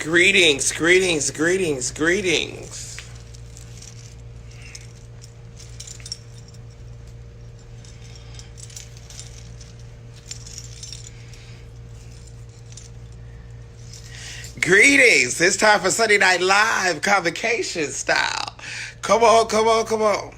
Greetings, greetings, greetings, greetings. Greetings. It's time for Sunday Night Live, convocation style. Come on, come on, come on.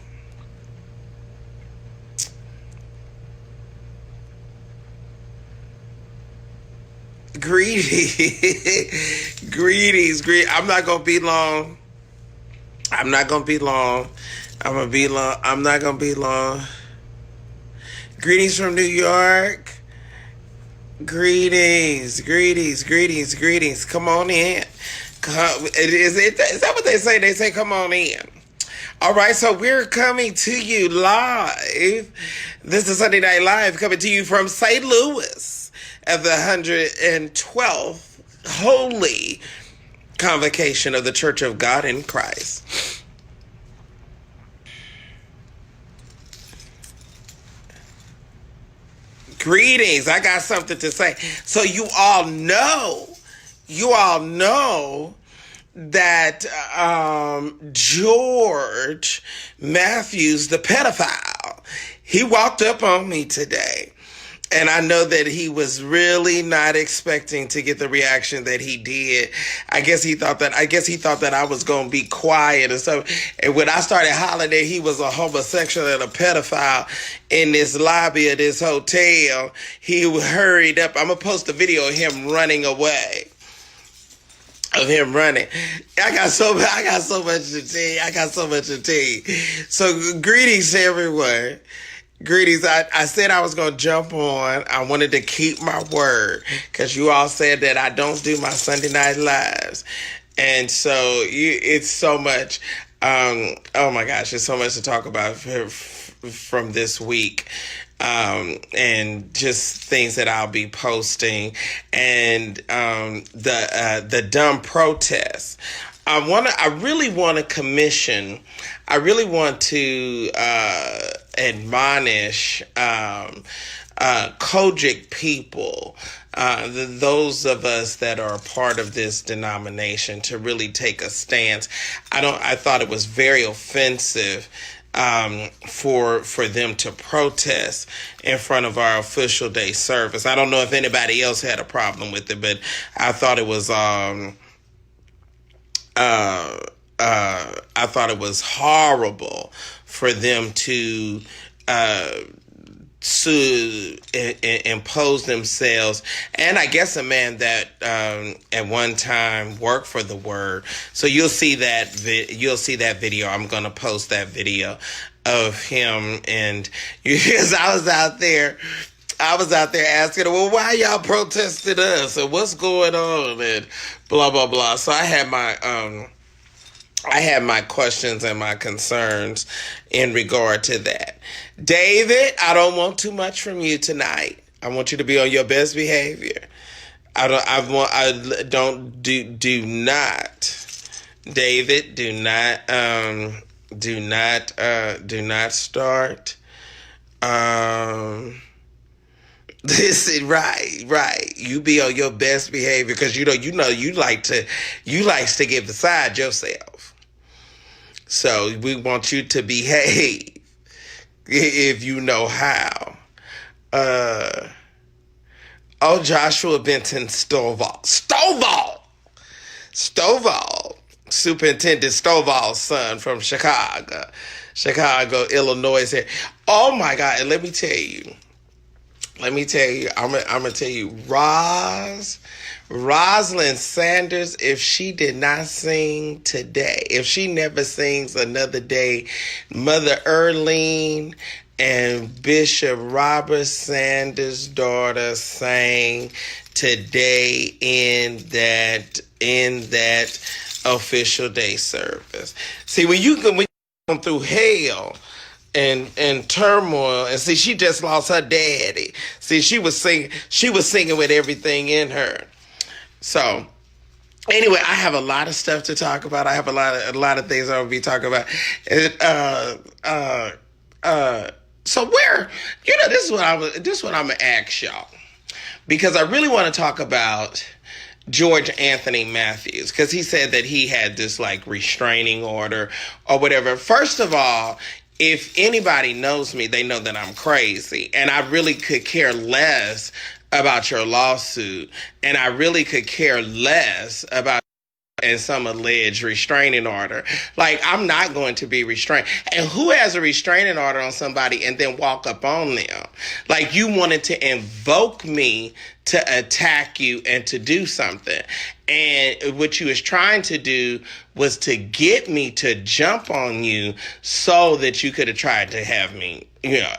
Greetings. Greetings, I'm not gonna be long. I'm not gonna be long. I'm gonna be long. I'm not gonna be long. Greetings from New York. Greetings, greetings, greetings, greetings. Come on in. Is that what they say? They say, come on in. All right, so we're coming to you live. This is Sunday Night Live, coming to you from St. Louis at the 112th Holy Convocation of the Church of God in Christ. Greetings. I got something to say. So you all know that George Matthews, the pedophile, he walked up on me today. And I know that he was really not expecting to get the reaction that he did. I guess he thought that I was going to be quiet and stuff. And when I started hollering that he was a homosexual and a pedophile in this lobby of this hotel, he hurried up. I'm going to post a video of him running away. Of him running. I got so much to tell you. So greetings to everyone. Greetings. I said I was going to jump on. I wanted to keep my word because you all said that I don't do my Sunday Night Lives. And so it's so much. Oh my gosh, there's so much to talk about from this week. And just things that I'll be posting and the dumb protests. I really want to admonish Kojic people, those of us that are a part of this denomination, to really take a stance. I thought it was very offensive for them to protest in front of our official day service. I don't know if anybody else had a problem with it, but I thought it was horrible for them to impose themselves. And I guess a man that at one time worked for the Word. So you'll see that video. I'm going to post that video of him. And because I was out there asking, well, why y'all protested us? And what's going on? And blah, blah, blah. So I had my questions and my concerns in regard to that. David, I don't want too much from you tonight. I want you to be on your best behavior. David, do not start. This is right. You be on your best behavior because you like to get beside yourself. So we want you to behave if you know how. Joshua Benton Stovall, Superintendent Stovall's son from Chicago, Illinois. Here. Oh my God! And let me tell you. I'm gonna tell you, Rosalind Sanders, if she did not sing today, if she never sings another day, Mother Erlene and Bishop Robert Sanders' daughter sang today in that official day service. See, when you come through hell and turmoil, and see, she just lost her daddy. See, she was singing with everything in her. So anyway, I have a lot of stuff to talk about. I have a lot of things I will be talking about. So where, this is what I'm gonna ask y'all, because I really want to talk about George Anthony Matthews, because he said that he had this like restraining order or whatever. First of all, if anybody knows me, they know that I'm crazy, and I really could care less about your lawsuit, and I really could care less about and some alleged restraining order. Like, I'm not going to be restrained. And who has a restraining order on somebody and then walk up on them? Like, you wanted to invoke me to attack you and to do something. And what you was trying to do was to get me to jump on you so that you could have tried to have me,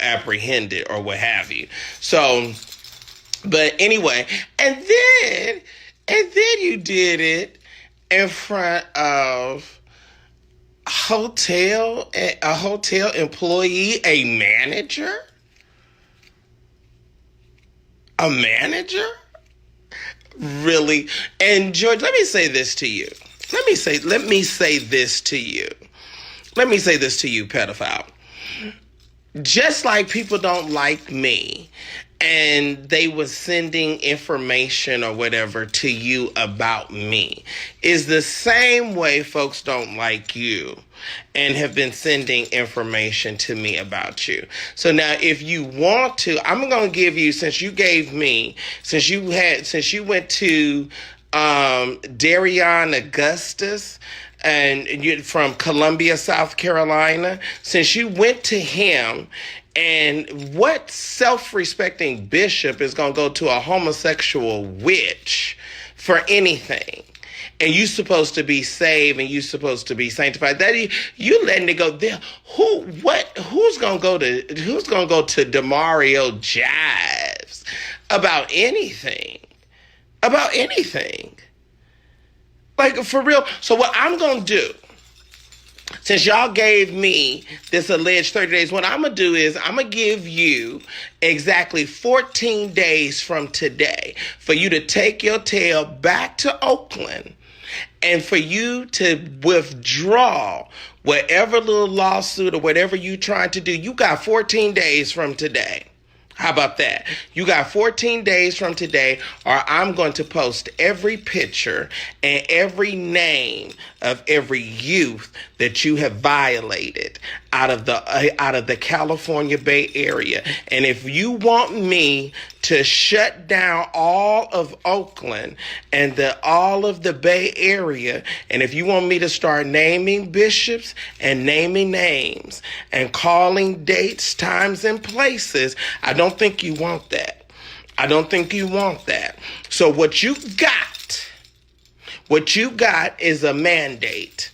apprehended or what have you. So, but anyway, and then you did it in front of a hotel employee, a manager? A manager? Really? And George, let me say this to you. Let me say this to you. Let me say this to you, pedophile. Just like people don't like me, and they was sending information or whatever to you about me, is the same way folks don't like you and have been sending information to me about you. So now if you want to, I'm going to give you, since you went to Darion Augustus, and you're from Columbia, South Carolina, since you went to him, and what self-respecting bishop is going to go to a homosexual witch for anything? And you supposed to be saved and you supposed to be sanctified. That you letting it go there. Who's gonna go to Demario Jives about anything? About anything. Like, for real. So what I'm gonna do, since y'all gave me this alleged 30 days, what I'm going to do is I'm going to give you exactly 14 days from today for you to take your tail back to Oakland and for you to withdraw whatever little lawsuit or whatever you trying to do. You got 14 days from today. How about that? You got 14 days from today, or I'm going to post every picture and every name of every youth that you have violated out of the California Bay Area. And if you want me to shut down all of Oakland and all of the Bay Area, and if you want me to start naming bishops and naming names and calling dates, times, and places, I don't think you want that. I don't think you want that. So what you got is a mandate.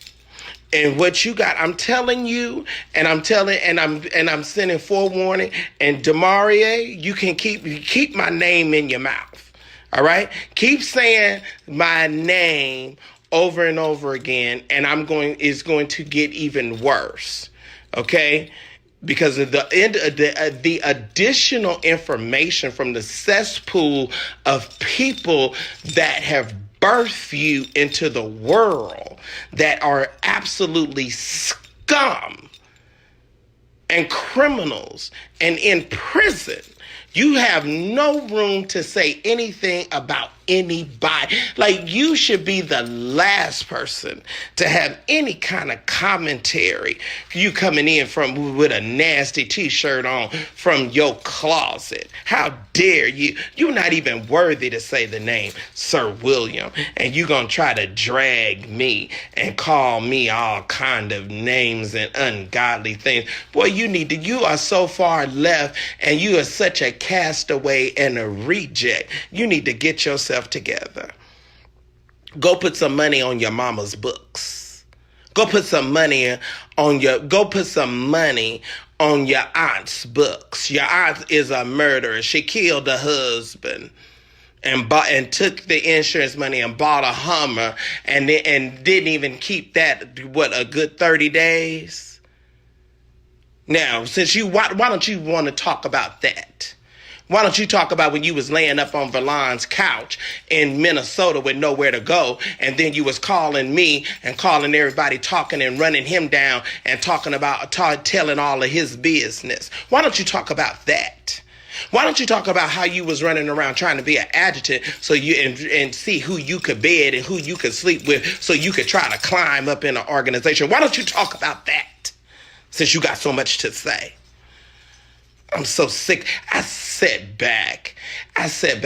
And what you got, I'm telling you, and I'm sending forewarning. And Demarie, you can keep my name in your mouth. All right? Keep saying my name over and over again, and it's going to get even worse. Okay? Because of the additional information from the cesspool of people that have birthed you into the world that are absolutely scum and criminals and in prison. You have no room to say anything about anybody. Like, you should be the last person to have any kind of commentary. You coming in with a nasty t-shirt on from your closet. How dare you? You're not even worthy to say the name Sir William. And you gonna try to drag me and call me all kind of names and ungodly things. Boy, you are so far left, and you are such a castaway and a reject. You need to get yourself together. Go put some money on your mama's books. Go put some money on your aunt's books. Your aunt is a murderer. She killed her husband and took the insurance money and bought a Hummer and didn't even keep that, a good 30 days? Now, why don't you want to talk about that? Why don't you talk about when you was laying up on Verlon's couch in Minnesota with nowhere to go, and then you was calling me and calling everybody, talking and running him down and talking about telling all of his business? Why don't you talk about that? Why don't you talk about how you was running around trying to be an adjutant so you and see who you could bed and who you could sleep with so you could try to climb up in an organization? Why don't you talk about that since you got so much to say? I'm so sick. I sat back. I said,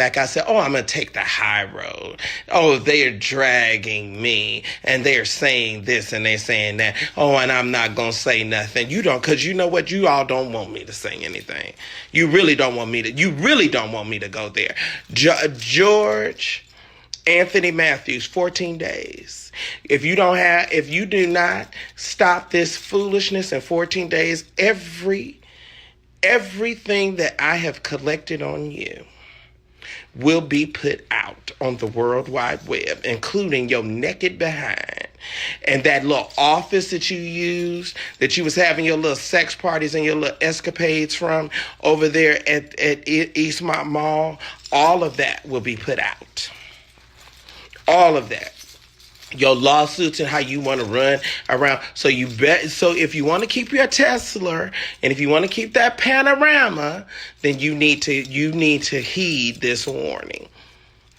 oh, I'm going to take the high road. Oh, they're dragging me and they're saying this and they're saying that. Oh, and I'm not going to say nothing. You don't, because you know what? You all don't want me to say anything. You really don't want me to go there. George Anthony Matthews, 14 days. If you do not stop this foolishness in 14 days, everything that I have collected on you will be put out on the World Wide Web, including your naked behind and that little office that you used, that you was having your little sex parties and your little escapades from over there at Eastmont Mall. All of that will be put out. All of that. Your lawsuits and how you want to run around. So if you want to keep your Tesla and if you want to keep that panorama, then you need to heed this warning.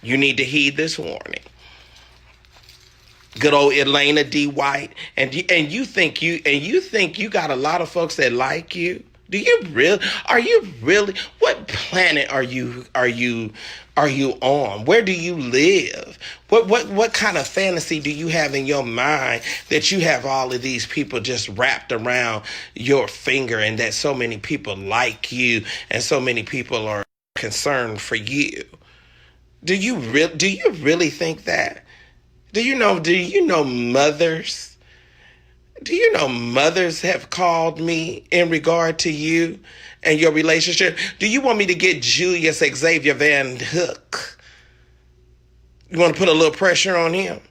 You need to heed this warning. Good old Elena D. White, and you think you got a lot of folks that like you. Do you really? Are you really? What planet are you on? Where do you live? What kind of fantasy do you have in your mind that you have all of these people just wrapped around your finger and that so many people like you and so many people are concerned for you? Do you really think that? Do you know mothers? Do you know mothers have called me in regard to you and your relationship? Do you want me to get Julius Xavier Van Hook? You want to put a little pressure on him?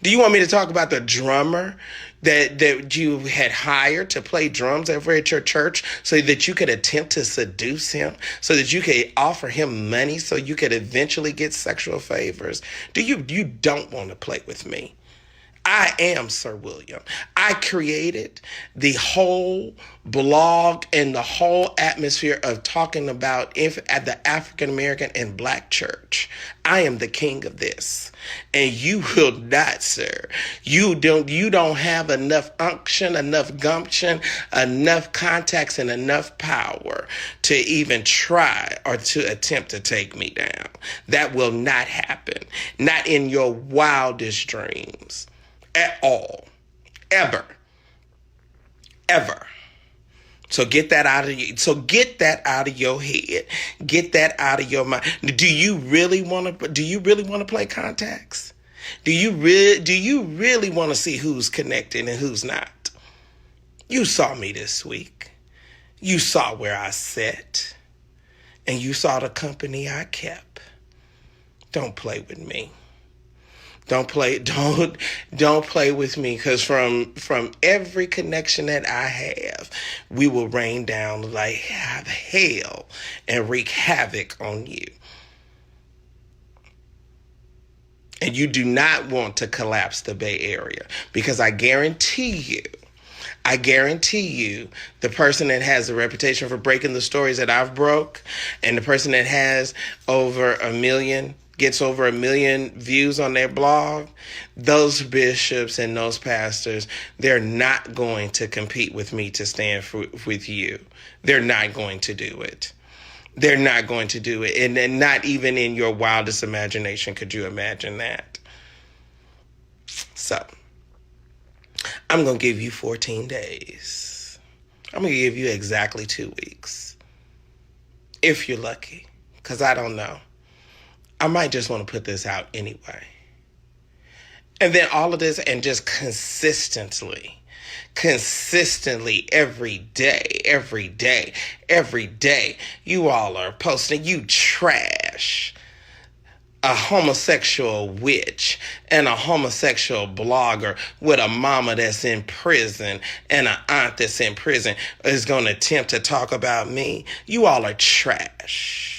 Do you want me to talk about the drummer that you had hired to play drums over at your church so that you could attempt to seduce him, so that you could offer him money so you could eventually get sexual favors? You don't want to play with me. I am Sir William. I created the whole blog and the whole atmosphere of talking about at the African American and Black church. I am the king of this. And you will not, sir. You don't have enough unction, enough gumption, enough contacts, and enough power to even try or to attempt to take me down. That will not happen. Not in your wildest dreams. At all. Ever. So get that out of you. So get that out of your head. Get that out of your mind. Do you really want to play contacts? Do you really want to see who's connected and who's not? You saw me this week. You saw where I sat. And you saw the company I kept. Don't play with me. Don't play with me, because from every connection that I have, we will rain down like hell and wreak havoc on you. And you do not want to collapse the Bay Area, because I guarantee you, the person that has a reputation for breaking the stories that I've broke, and the person that has gets over 1 million views on their blog, those bishops and those pastors, they're not going to compete with me to stand with you. They're not going to do it. They're not going to do it. And not even in your wildest imagination could you imagine that. So, I'm going to give you 14 days. I'm going to give you exactly 2 weeks. If you're lucky, because I don't know. I might just want to put this out anyway. And then all of this, and just consistently, every day, you all are posting, you trash a homosexual witch and a homosexual blogger with a mama that's in prison and an aunt that's in prison is going to attempt to talk about me. You all are trash.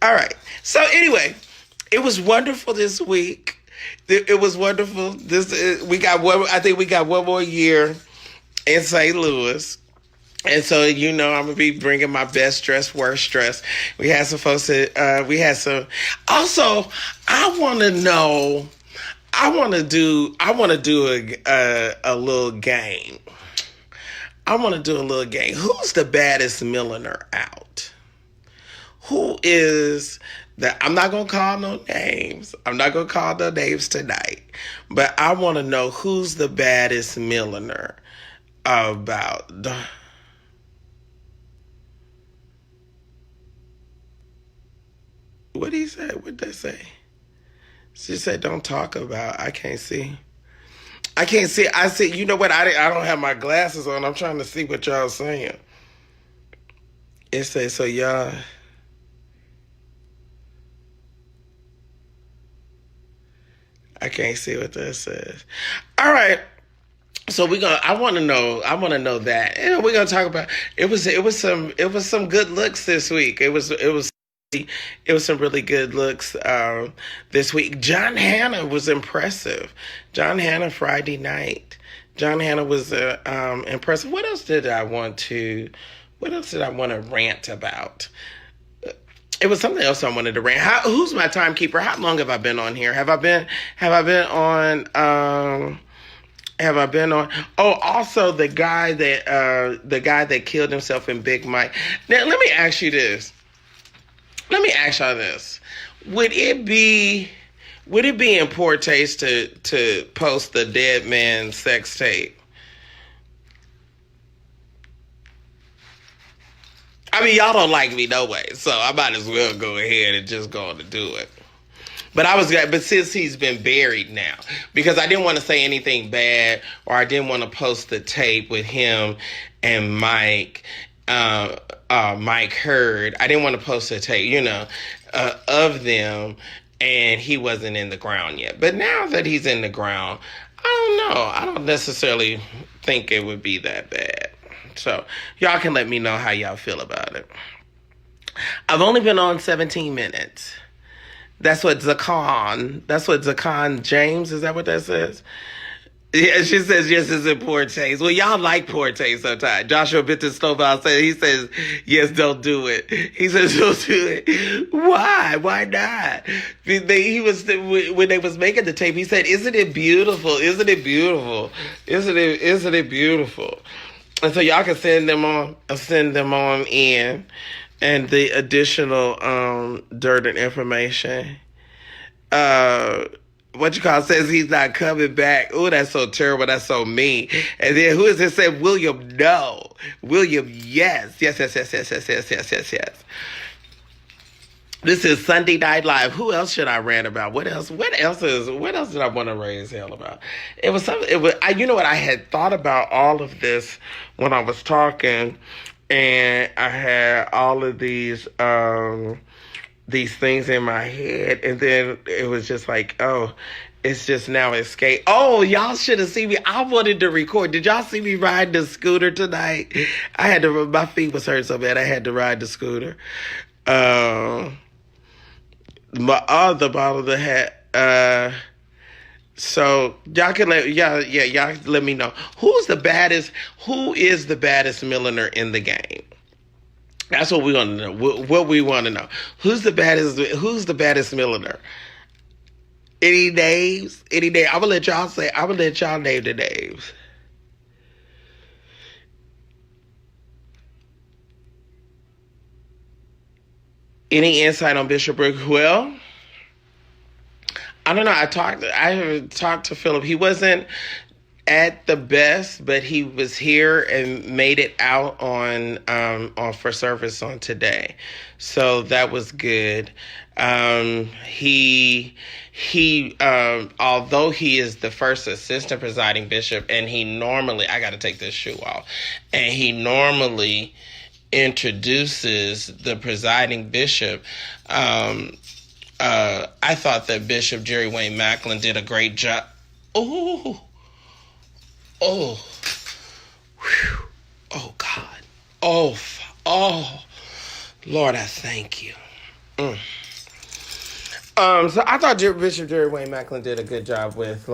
All right. So anyway, it was wonderful this week. It was wonderful. I think we got one more year in St. Louis. And so, you know, I'm gonna be bringing my best dress, worst dress. We had some folks that we had some. Also, I want to know. I want to do a little game. I want to do a little game. Who's the baddest milliner out? Who is that? I'm not gonna call no names. I'm not gonna call no names tonight. But I want to know who's the baddest milliner about. What did he say? What did they say? She said, "Don't talk about." I can't see. I can't see. I see. You know what? I don't have my glasses on. I'm trying to see what y'all saying. It says so. Y'all. I can't see what that says. All right. So we gonna. I want to know. I want to know that. And we're gonna talk about. It was some good looks this week. It was some really good looks this week. John Hannah was impressive. John Hannah Friday night. John Hannah was impressive. What else did I want to? What else did I want to rant about? It was something else I wanted to rant. Who's my timekeeper? How long have I been on here? Have I been? Have I been on? Have I been on? Oh, also the guy that killed himself in Big Mike. Now let me ask you this. Let me ask y'all this: Would it be in poor taste to post the dead man sex tape? I mean, y'all don't like me no way, so I might as well go ahead and just go on to do it. But since he's been buried now, because I didn't want to say anything bad, or I didn't want to post the tape with him and Mike, Mike Heard. I didn't want to post a tape, of them, and he wasn't in the ground yet. But now that he's in the ground, I don't know. I don't necessarily think it would be that bad. So y'all can let me know how y'all feel about it. I've only been on 17 minutes. That's what Zakan James, is that what that says? Yeah, she says yes, it's in poor taste. Well, y'all like poor taste sometimes. Joshua Benton Stovall he says, yes, don't do it. He says, don't do it. Why? Why not? He was, when they was making the tape, he said, isn't it beautiful? Isn't it beautiful? Isn't it beautiful? And so y'all can send them on in, and the additional dirt and information. What you call says he's not coming back. Oh, that's so terrible. That's so mean. And then who is it? Said William? No, William. Yes, yes, yes, yes, yes, yes, yes, yes, yes, yes. This is Sunday Night Live. Who else should I rant about? What else? What else did I want to raise hell about? It was something. It was. You know what? I had thought about all of this when I was talking, and I had all of these things in my head, and then it was just like, oh, it's just now escape. Oh, y'all should have seen me. I wanted to record. Did y'all see me riding the scooter tonight? I had to. My feet was hurt so bad I had to ride the scooter. My other bottle that had so y'all can y'all let me know who is the baddest milliner in the game. That's what we want to know. What we want to know. Who's the baddest milliner? Any names? Any name? I'm gonna let y'all name the names. Any insight on Bishop Brook? Well, I don't know. I talked to Philip. He wasn't at the best, but he was here and made it out on for service on today, so that was good. He although he is the first assistant presiding bishop, and he normally, I got to take this shoe off, and he normally introduces the presiding bishop. I thought that Bishop Jerry Wayne Macklin did a great job. Oh, oh, whew. Oh God, oh, Lord, I thank you. So I thought Bishop Jerry Wayne Macklin did a good job with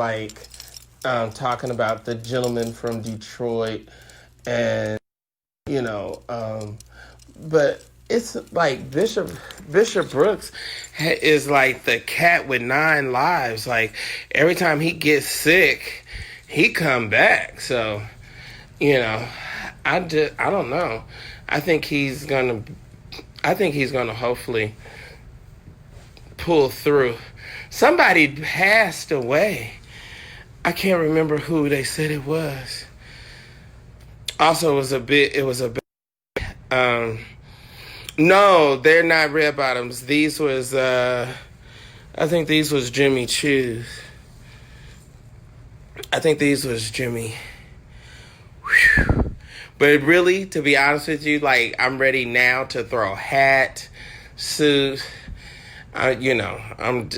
talking about the gentleman from Detroit and you know. But it's like Bishop Brooks is like the cat with 9 lives. Like every time he gets sick, he come back. So, you know, I don't know. I think he's gonna hopefully pull through. Somebody passed away. I can't remember who they said it was. Also, it was a bit. No, they're not red bottoms. These was, I think these was Jimmy Choo's. I think these was Jimmy. Whew. But really, to be honest with you, like, I'm ready now to throw hat, suit. You know, I'm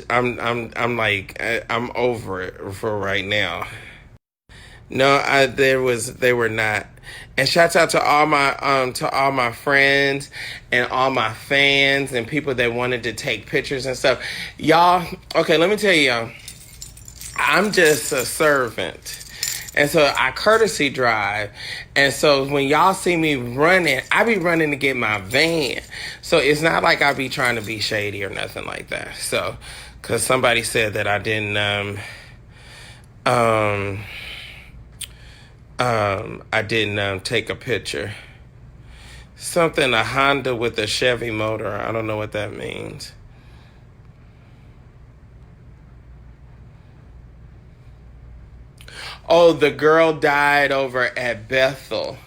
over it for right now. No, they were not. And shouts out to all my friends and all my fans and people that wanted to take pictures and stuff. Y'all, okay, let me tell y'all, I'm just a servant. And so I courtesy drive. And so when y'all see me running, I be running to get my van. So it's not like I be trying to be shady or nothing like that. So, cause somebody said that I didn't, I didn't take a picture. Something, a Honda with a Chevy motor. I don't know what that means. Oh, the girl died over at Bethel.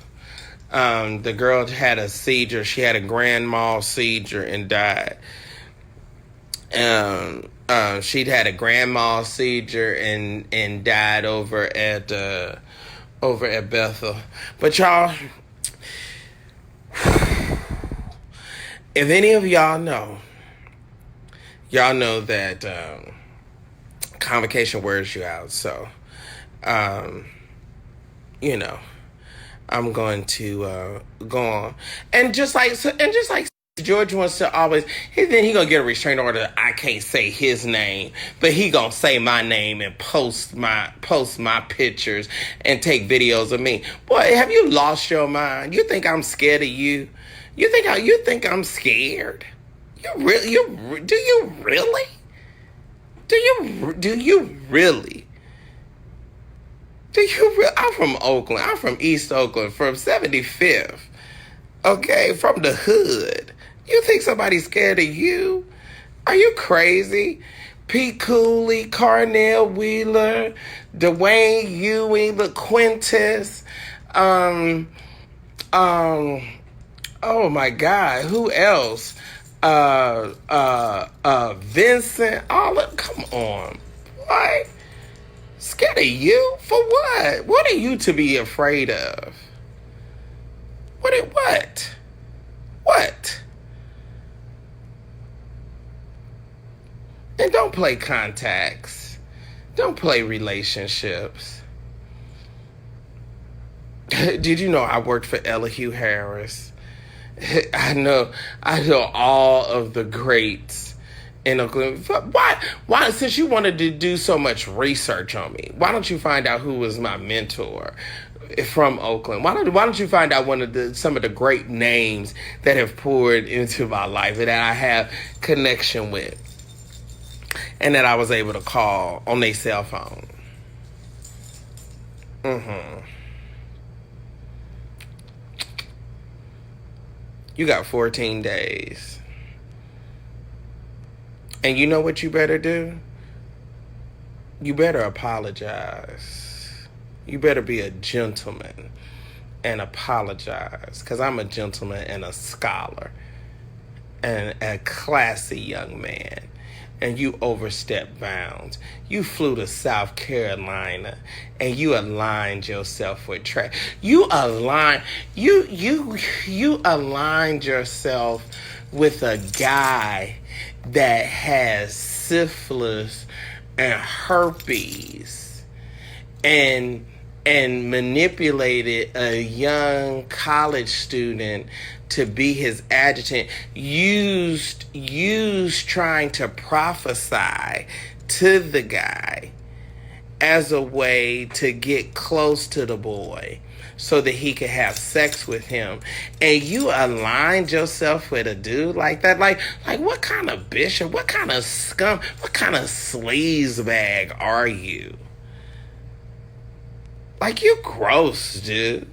The girl had a seizure. She had a grand mal seizure and died. She'd had a grand mal seizure and died over at Bethel. But y'all, if any of y'all know that convocation wears you out. So, you know, I'm going to go on. And just like George wants to always, then he gonna get a restraining order. I can't say his name, but he gonna say my name and post my pictures and take videos of me. Boy, have you lost your mind? You think I'm scared of you? You think I'm scared? Do you really? I'm from Oakland. I'm from East Oakland, from 75th. Okay, from the hood. You think somebody's scared of you? Are you crazy? Pete Cooley, Carnell Wheeler, Dwayne Ewing, LaQuintus, oh my God, who else? Vincent, come on, boy. Scared of you? For what? What are you to be afraid of? What? And don't play contacts. Don't play relationships. Did you know I worked for Elihu Harris? I know all of the greats in Oakland. Why, since you wanted to do so much research on me, why don't you find out who was my mentor from Oakland? Why don't you find out some of the great names that have poured into my life and that I have connection with and that I was able to call on their cell phone? You got 14 days. And you know what you better do? You better apologize. You better be a gentleman and apologize. Because I'm a gentleman and a scholar and a classy young man. And you overstepped bounds. You flew to South Carolina and you aligned yourself with trash. You aligned yourself with a guy that has syphilis and herpes and manipulated a young college student to be his adjutant, used trying to prophesy to the guy as a way to get close to the boy so that he could have sex with him, and you aligned yourself with a dude like that, like what kind of bishop, what kind of scum, what kind of sleazebag are you? Like, you gross, dude.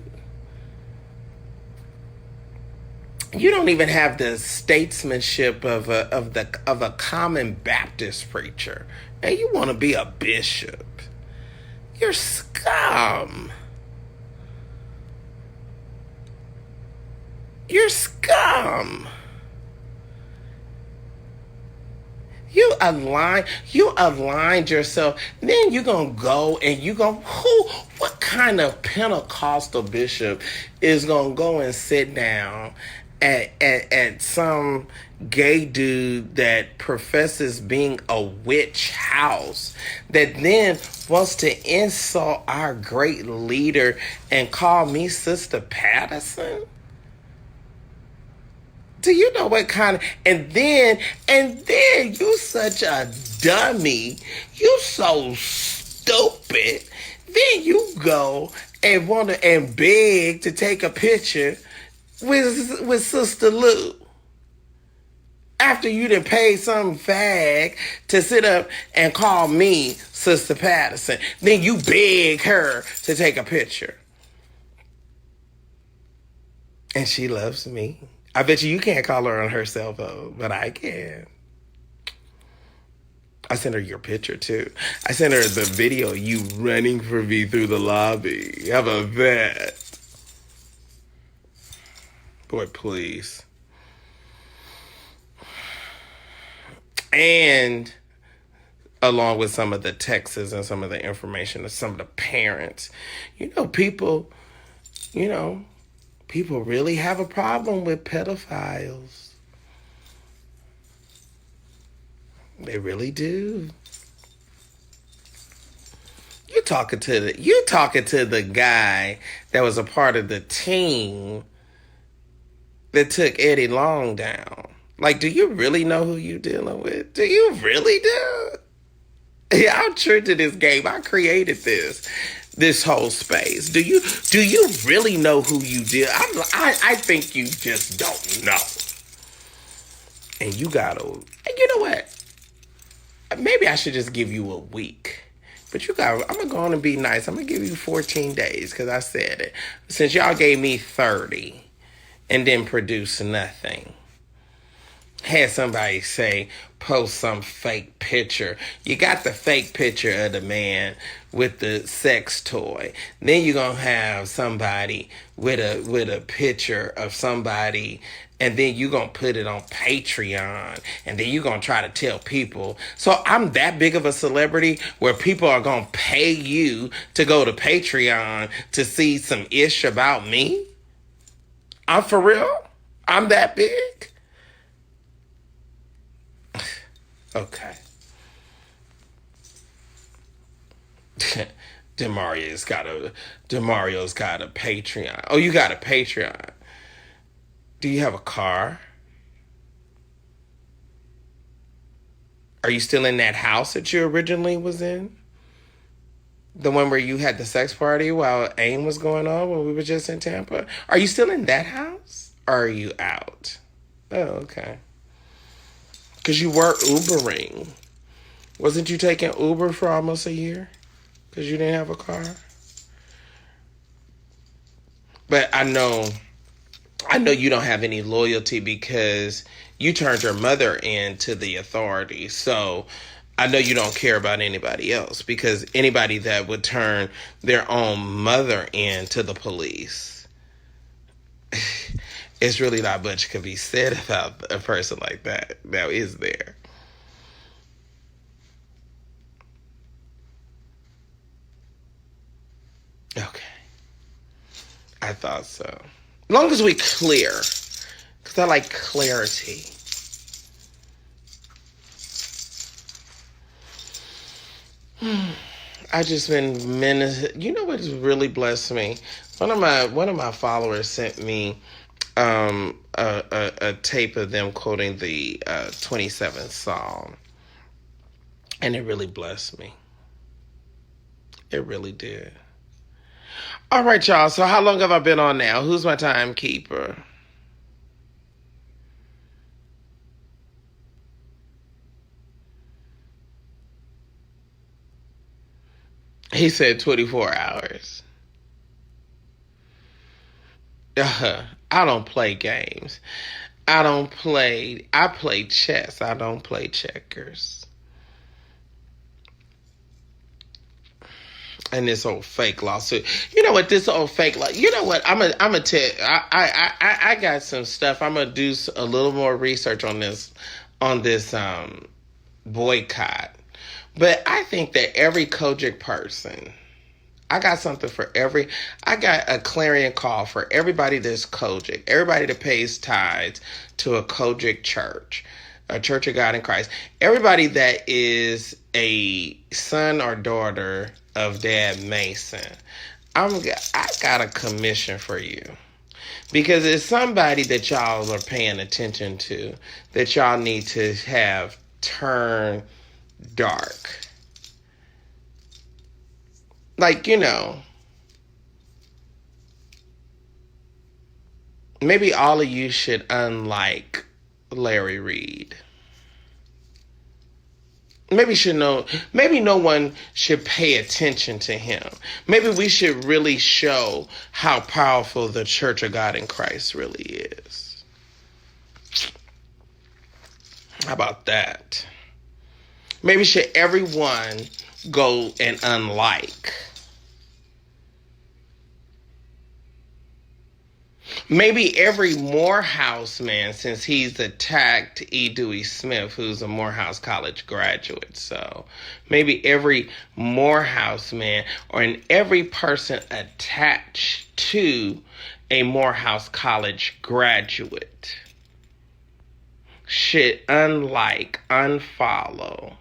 You don't even have the statesmanship of a common Baptist preacher, and you want to be a bishop. You're scum. You're scum. You aligned yourself. Then you're going to go and what kind of Pentecostal bishop is going to go and sit down at some gay dude that professes being a witch house, that then wants to insult our great leader and call me Sister Patterson? Do you know what kind of, and then you such a dummy. You so stupid. Then you go and want to and beg to take a picture with Sister Lou. After you done paid some fag to sit up and call me Sister Patterson, then you beg her to take a picture. And she loves me. I bet you can't call her on her cell phone, but I can. I sent her your picture, too. I sent her the video of you running for me through the lobby. How about that? Boy, please. And along with some of the texts and some of the information of some of the parents, people really have a problem with pedophiles. They really do. You talking to the guy that was a part of the team that took Eddie Long down. Like, do you really know who you dealing with? Do you really do? Yeah, I'm true to this game. I created this whole space. Do you really know who you deal? I think you just don't know. And you know what? Maybe I should just give you a week. But I'm going to go on and be nice. I'm going to give you 14 days because I said it. Since y'all gave me 30 and didn't produce nothing. Had somebody post some fake picture. You got the fake picture of the man with the sex toy. Then you're going to have somebody with a picture of somebody, and then you're going to put it on Patreon, and then you're going to try to tell people. So I'm that big of a celebrity where people are going to pay you to go to Patreon to see some ish about me? I'm for real? I'm that big? Okay. Demario's got a Patreon. Oh, you got a Patreon. Do you have a car? Are you still in that house that you originally was in? The one where you had the sex party while AIM was going on when we were just in Tampa? Are you still in that house? Or are you out? Oh, okay. Because you were Ubering. Wasn't you taking Uber for almost a year? Because you didn't have a car? But I know you don't have any loyalty because you turned your mother in to the authorities. So I know you don't care about anybody else, because anybody that would turn their own mother in to the police, it's really not much can be said about a person like that. Now, is there? Okay. I thought so. As long as we clear. Because I like clarity. I just been You know what has really blessed me? One of my followers sent me a tape of them quoting the 27th Psalm, and it really blessed me. It really did. All right, y'all. So how long have I been on now? Who's my timekeeper? He said 24 hours. I don't play games. I play chess. I don't play checkers. And this old fake lawsuit. You know what? This old fake law. You know what? I'm gonna tell. I got some stuff. I'm gonna do a little more research on this boycott. But I think that every Kojic person, I got something for every. I got a clarion call for everybody that's Kojic, everybody that pays tithes to a Kojic church, a Church of God in Christ, everybody that is a son or daughter of Dad Mason. I got a commission for you. Because it's somebody that y'all are paying attention to that y'all need to have turn dark. Like, maybe all of you should unlike Larry Reed. Maybe no one should pay attention to him. Maybe we should really show how powerful the Church of God in Christ really is. How about that? Maybe should everyone go and unlike. Maybe every Morehouse man, since he's attacked E. Dewey Smith, who's a Morehouse College graduate. So maybe every Morehouse man or every person attached to a Morehouse College graduate should unlike, unfollow.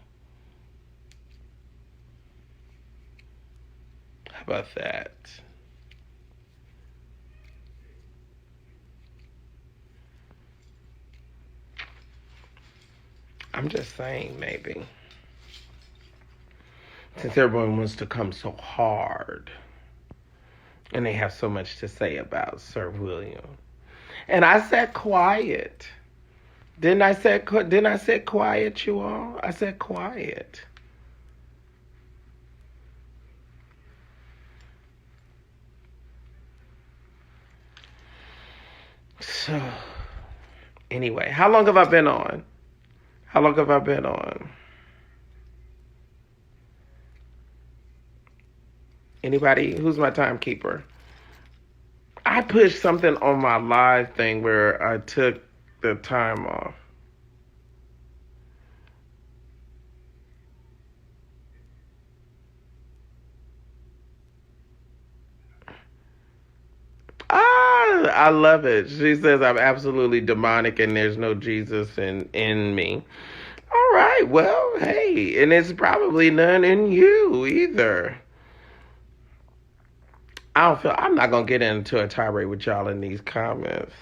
How about that? I'm just saying, maybe. Since everyone wants to come so hard. And they have so much to say about Sir William. And I said quiet. Didn't I say quiet, you all? I said quiet. So, anyway, how long have I been on? How long have I been on? Anybody? Who's my timekeeper? I pushed something on my live thing where I took the time off. I love it. She says I'm absolutely demonic and there's no Jesus in me. All right, well, hey, and it's probably none in you either. I'm not going to get into a tirade with y'all in these comments.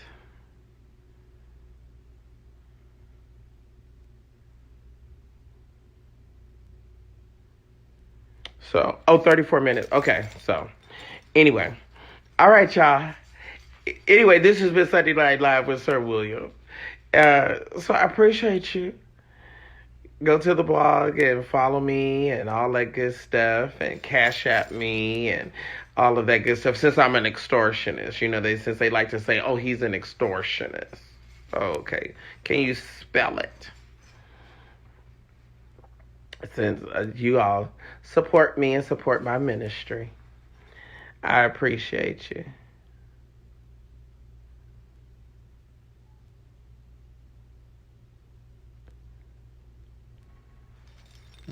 So, 34 minutes. Okay, so, anyway. All right, y'all. Anyway, this has been Sunday Night Live with Sir William. So I appreciate you. Go to the blog and follow me and all that good stuff and cash at me and all of that good stuff. Since I'm an extortionist, since they like to say, oh, he's an extortionist. Okay. Can you spell it? Since you all support me and support my ministry. I appreciate you.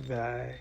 Bye.